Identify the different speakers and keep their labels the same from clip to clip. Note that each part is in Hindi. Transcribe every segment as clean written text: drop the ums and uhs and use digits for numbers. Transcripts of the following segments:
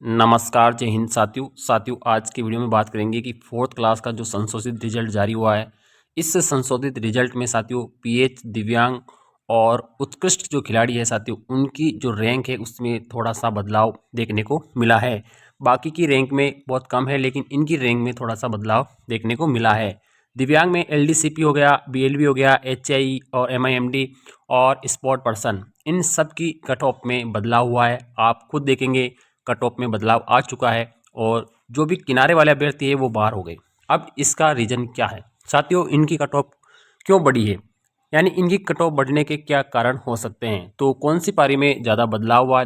Speaker 1: नमस्कार, जय हिंद साथियों आज की वीडियो में बात करेंगे कि फोर्थ क्लास का जो संशोधित रिजल्ट जारी हुआ है। इस संशोधित रिजल्ट में साथियों पीएच, दिव्यांग और उत्कृष्ट जो खिलाड़ी है साथियों, उनकी जो रैंक है उसमें थोड़ा सा बदलाव देखने को मिला है। बाकी की रैंक में बहुत कम है, लेकिन इनकी रैंक में थोड़ा सा बदलाव देखने को मिला है। दिव्यांग में एलडीसीपी हो गया, बीएलबी हो गया, एचआई और एमआईएमडी और स्पोर्ट पर्सन, इन सब की कट ऑफ में बदलाव हुआ है। आप खुद देखेंगे कट ऑफ में बदलाव आ चुका है और जो भी किनारे वाले अभ्यर्थी है वो बाहर हो गए। अब इसका रीज़न क्या है साथियों, इनकी कट ऑफ क्यों बढ़ी है, यानी इनकी कट ऑफ बढ़ने के क्या कारण हो सकते हैं, तो कौन सी पारी में ज़्यादा बदलाव हुआ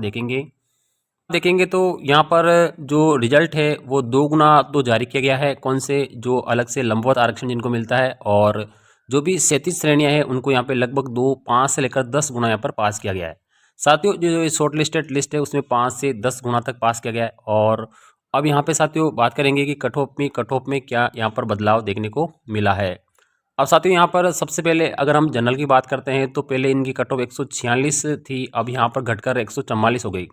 Speaker 1: देखेंगे तो यहाँ पर जो रिजल्ट है वो 2 गुना तो जारी किया गया है। कौन से, जो अलग से लंबवत आरक्षण जिनको मिलता है, और जो भी 37 श्रेणियाँ हैं उनको यहाँ पे लगभग 5 से लेकर 10 गुना यहाँ पर पास किया गया है। साथियों जो शॉर्ट लिस्टेड लिस्ट है उसमें 5 से 10 गुना तक पास किया गया है। और अब यहाँ पे साथियों बात करेंगे कि कट ऑफ में क्या यहाँ पर बदलाव देखने को मिला है। अब साथियों यहाँ पर सबसे पहले अगर हम जनरल की बात करते हैं तो पहले इनकी कट ऑफ 146 थी, अब यहाँ पर घटकर 144 हो गई।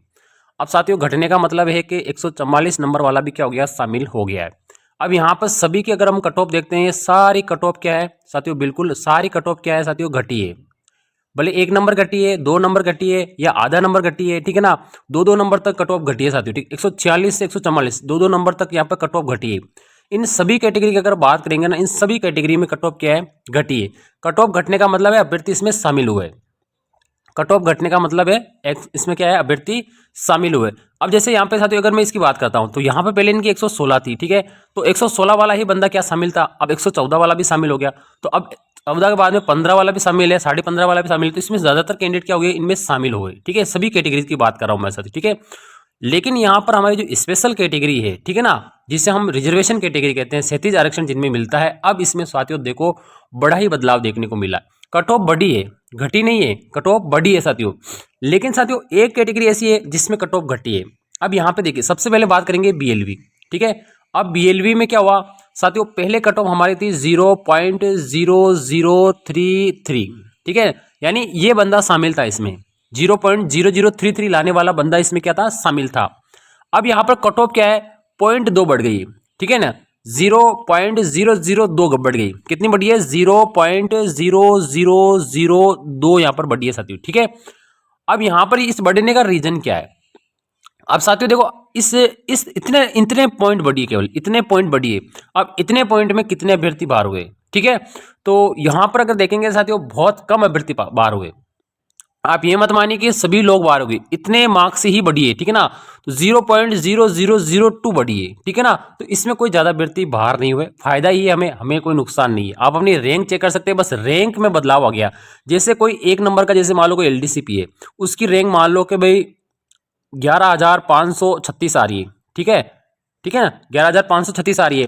Speaker 1: अब साथियों घटने का मतलब है कि 144 नंबर वाला भी क्या हो गया, शामिल हो गया है। अब यहाँ पर सभी की अगर हम कट ऑफ देखते हैं, सारी कट ऑफ क्या है साथियों, बिल्कुल सारी कट ऑफ क्या है साथियों, घटी है। भले 1 नंबर घटी है, 2 नंबर घटी है या आधा नंबर घटी है, ठीक है ना। 2-2 नंबर तक कट ऑफ घटी है साथियों, ठीक। 146 से 144 2-2 नंबर तक यहाँ पर कट ऑफ घटी है। इन सभी कैटेगरी की अगर बात करेंगे ना, इन सभी कैटेगरी में कट ऑफ क्या है, घटी है। कट ऑफ घटने का मतलब है अभ्यर्थी इसमें शामिल हुए। कट ऑफ घटने का मतलब है इसमें क्या है, अभ्यर्थी शामिल हुए। अब जैसे यहाँ पे साथियों अगर मैं इसकी बात करता हूँ तो यहाँ पे पहले इनकी 116 थी, ठीक है। तो 116 वाला ही बंदा क्या शामिल था, अब 114 वाला भी शामिल हो गया। तो अब 14 के बाद में 15 वाला भी शामिल है, 15.5 वाला भी शामिल है। तो इसमें ज्यादातर कैंडिडेट क्या हो गए, इनमें शामिल हो गए, ठीक है। सभी कैटेगरीज की बात कर रहा हूँ मैं साथियों, ठीक है। लेकिन यहाँ पर हमारी जो स्पेशल कैटेगरी है, ठीक है ना, जिसे हम रिजर्वेशन कैटेगरी कहते हैं, 37 आरक्षण जिनमें मिलता है, अब इसमें साथियों देखो बड़ा ही बदलाव देखने को मिला। कट ऑफ बढ़ी है, घटी नहीं है, कट ऑफ बढ़ी है साथियों। लेकिन साथियों एक कैटेगरी ऐसी है जिसमें कट ऑफ घटी है। अब यहाँ पे देखिए सबसे पहले बात करेंगे बीएलवी, ठीक है। अब बीएलवी में क्या हुआ साथियों, पहले कट ऑफ हमारी थी 0.0033, ठीक है। यानी ये बंदा शामिल था इसमें, 0.0033 लाने वाला बंदा इसमें क्या था, शामिल था। अब यहाँ पर कट ऑफ क्या है, 0.2 बढ़ गई, ठीक है ना। 0.002 बढ़ गई, कितनी बढ़ी है, 0.0002 यहाँ पर बढ़ी है साथियों, ठीक है। अब यहाँ पर इस बढ़ने का रीजन क्या है, अब साथियों देखो इस इतने इतने पॉइंट बढ़ी है, केवल इतने पॉइंट बढ़ी है। अब इतने पॉइंट में कितने अभ्यर्थी बाहर हुए, ठीक है। तो यहाँ पर अगर देखेंगे साथियों बहुत कम अभ्यर्थी बाहर हुए। आप ये मत मानिए कि सभी लोग बाहर हो गए, इतने मार्क्स से ही बढ़ी है, ठीक है ना। तो 0.0002 बढ़ी है, ठीक है ना। तो इसमें कोई ज्यादा अभ्यर्थी बाहर नहीं हुए, फायदा ही है हमें, हमें कोई नुकसान नहीं है। आप अपनी रैंक चेक कर सकते हैं, बस रैंक में बदलाव आ गया। जैसे कोई 1 नंबर का, जैसे मान लो कोई एलडीसीपी है, उसकी रैंक मान लो कि भाई 11,536 आ रही है, ठीक है, ठीक है ना, 11,536 आ रही है।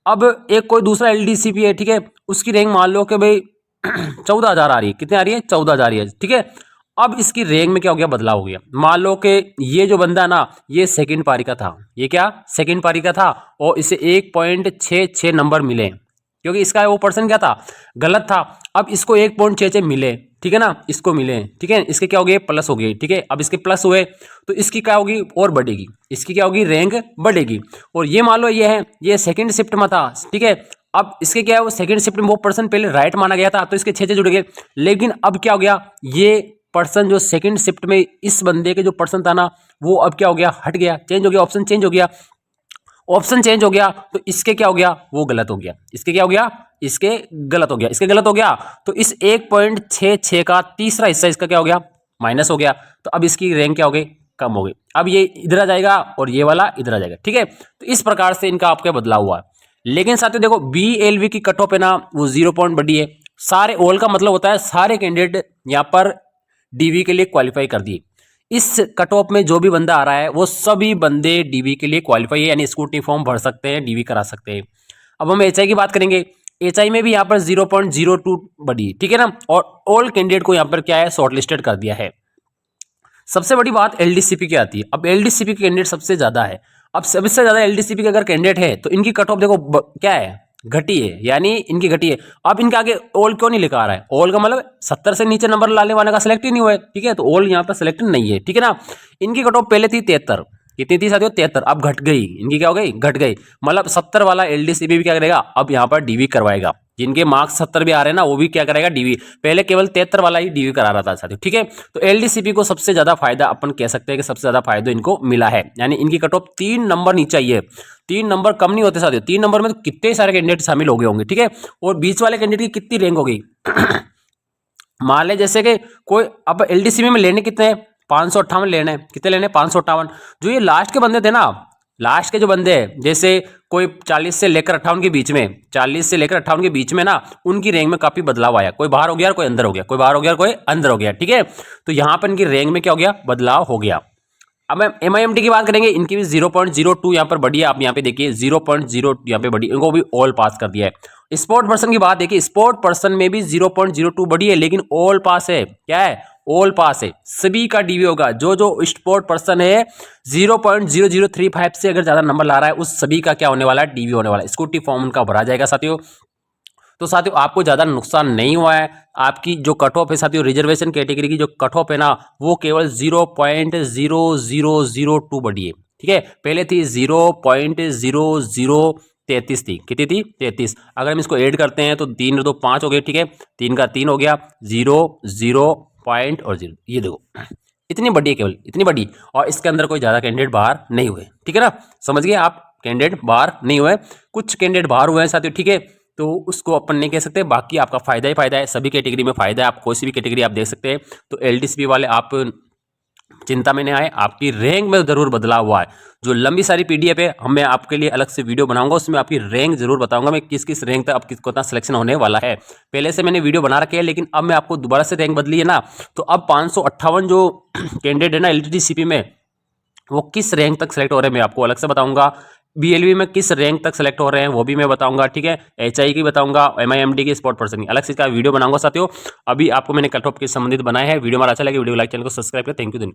Speaker 1: अब एक कोई दूसरा एलडीसीपी है, ठीक है, उसकी रैंक मान लो कि भाई 14,000 आ रही है, कितनी आ रही है, 14,000 आ रही है, ठीक है। अब इसकी रैंक में क्या हो गया, बदलाव हो गया। मान लो कि ये जो बंदा ना, ये सेकंड पारी का था, ये क्या सेकंड पारी का था, और इसे 1.66 नंबर मिले, क्योंकि इसका वो पर्सन क्या था, गलत था। अब इसको 1.66 मिले, ठीक है ना, इसको मिले, ठीक है। इसके क्या हो गए, प्लस हो गए, ठीक है। अब इसके प्लस हुए तो इसकी क्या होगी, और बढ़ेगी, इसकी क्या होगी, रैंक बढ़ेगी। और ये मान लो ये है, ये सेकंड शिफ्ट में था, ठीक है। अब इसके क्या है, वो सेकंड शिफ्ट में वो पर्सन पहले राइट माना गया था, तो इसके 6 जुड़ गए। लेकिन अब क्या हो गया, ये पर्सन जो सेकंड शिफ्ट में इस बंदे के जो पर्सन था ना, वो अब क्या हो गया, हट गया, चेंज हो गया, ऑप्शन चेंज हो गया। ऑप्शन चेंज हो गया तो इसके क्या हो गया, वो गलत हो गया, इसके क्या हो गया, इसके गलत हो गया, इसके गलत हो गया। तो इस 1.66 का तीसरा हिस्सा इसका क्या हो गया, माइनस हो गया। तो अब इसकी रैंक क्या हो गई, कम हो गई। अब ये इधर आ जाएगा और ये वाला इधर आ जाएगा, ठीक है। तो इस प्रकार से इनका आपका बदलाव हुआ। लेकिन साथियों देखो बीएलवी की कट ऑफ है ना, वो 0 पॉइंट बढ़ी है। सारे ऑल का मतलब होता है सारे कैंडिडेट यहाँ पर डीवी के लिए क्वालिफाई कर दिए। इस कट ऑफ में जो भी बंदा आ रहा है वो सभी बंदे डीवी के लिए क्वालिफाई है, यानी स्कूटी फॉर्म भर सकते हैं, डीवी करा सकते हैं। अब हम एचआई की बात करेंगे, एचआई में भी यहाँ पर 0.02 बढ़ी, ठीक है ना। और ऑल कैंडिडेट को यहाँ पर क्या है, शॉर्टलिस्टेड कर दिया है। सबसे बड़ी बात एलडीसीपी की आती है। अब एलडीसीपी के कैंडिडेट सबसे ज्यादा है। अब सबसे ज्यादा एलडीसीपी के अगर कैंडिडेट है तो इनकी कट ऑफ देखो क्या है, घटी है, यानी इनकी घटी है। अब इनके आगे ऑल क्यों नहीं लिखा आ रहा है, ऑल का मतलब 70 से नीचे नंबर लाने वाले का सिलेक्ट ही नहीं हुआ है, ठीक है। तो ऑल यहाँ पर सिलेक्ट नहीं है, ठीक है ना। इनकी कट ऑफ पहले थी 73, कितनी थी साथियों 73, अब घट गई, इनकी क्या हो गई, घट गई। मतलब 70 वाला एलडीसीपी भी क्या करेगा, अब यहाँ पर डीवी करवाएगा। जिनके मार्क्स 70 भी आ रहे हैं ना, वो भी क्या करेगा, डीवी। पहले केवल 73 वाला ही डीवी करा रहा था साथियों, ठीक है। तो एलडीसीपी को सबसे ज्यादा फायदा, अपन कह सकते हैं कि सबसे ज्यादा फायदा इनको मिला है, यानी इनकी कट ऑफ 3 नंबर नीचे आई है। 3 नंबर कम नहीं होते साथियों, 3 नंबर में तो कितने सारे कैंडिडेट शामिल हो गए होंगे, ठीक है। और बीच वाले कैंडिडेट की कितनी रैंक हो गई मान ले जैसे कि कोई, अब एलडीसीपी में लेने कितने हैं, 558 लेने हैं, कितने लेने, 558। जो ये लास्ट के बंदे थे ना, लास्ट के जो बंदे हैं, जैसे कोई 40 से लेकर 58 के बीच में, 40 से लेकर 58 के बीच में ना, उनकी रैंक में काफी बदलाव आया। कोई बाहर हो गया, कोई अंदर हो गया, कोई बाहर हो गया, कोई अंदर हो गया, ठीक है। तो यहां पर इनकी रैंक में क्या हो गया, बदलाव हो गया। अब MIMT की बात करेंगे, इनकी भी 0.02 यहाँ पर बढ़ी है। आप यहाँ पे देखिए 0.0 यहाँ पे बढ़ी, इनको भी ऑल पास कर दिया है। स्पोर्ट पर्सन की बात देखिए, स्पोर्ट पर्सन में भी 0.02 बढ़ी है, लेकिन ऑल पास है। क्या है, ऑल पास है। सभी का डीवी होगा। जो जो स्पोर्ट पर्सन है 0.0035 से अगर ज्यादा नंबर ला रहा है, उस सभी का क्या होने वाला है, डीवी होने वाला है। स्कूटी फॉर्म उनका भरा जाएगा साथियों। तो साथियों आपको ज़्यादा नुकसान नहीं हुआ है। आपकी जो कट ऑफ है साथियों, रिजर्वेशन कैटेगरी की जो कट ऑफ है ना, वो केवल 0.0002 बढ़ी है, ठीक है। पहले थी 0.0033 थी, कितनी थी, 33। अगर हम इसको ऐड करते हैं तो 3 2 5 हो गए, ठीक है। 3 का 3 हो गया, 0 पॉइंट और 0, ये देखो इतनी बड़ी है, केवल इतनी बड़ी। और इसके अंदर कोई ज़्यादा कैंडिडेट बाहर नहीं हुए, ठीक है ना, समझ गए आप। कैंडिडेट बाहर नहीं हुए, कुछ कैंडिडेट बाहर हुए हैं साथियों, ठीक है। तो उसको अपन नहीं कह सकते, बाकी आपका फायदा ही फायदा है। सभी कैटेगरी में फायदा है, आप कोई सी भी कैटेगरी आप देख सकते हैं। तो एलडीसीपी वाले आप चिंता में नहीं आए, आपकी रैंक में जरूर बदलाव हुआ है। जो लंबी सारी पीडीएफ है, मैं आपके लिए अलग से वीडियो बनाऊंगा, उसमें आपकी रैंक जरूर बताऊंगा मैं किस किस रैंक तक अब किसको कितना सिलेक्शन होने वाला है। पहले से मैंने वीडियो बना रखे है, लेकिन अब मैं आपको दोबारा से रैंक बदली है ना, तो अब 558 जो कैंडिडेट है ना एलडीसीपी में, वो किस रैंक तक सेलेक्ट हो रहे हैं मैं आपको अलग से बताऊंगा। बीएलबी में किस रैंक तक सेलेक्ट हो रहे हैं वो भी मैं बताऊंगा, ठीक है। एचआई की बताऊंगा, MIMT की, स्पोर्ट पर्सन की, अलग से इसका वीडियो बनाऊंगा साथियों। अभी आपको मैंने कट ऑफ के संबंधित बनाया है। वीडियो हमारा अच्छा लगे, वीडियो लाइक, चैनल को सब्सक्राइब करें। Thank you.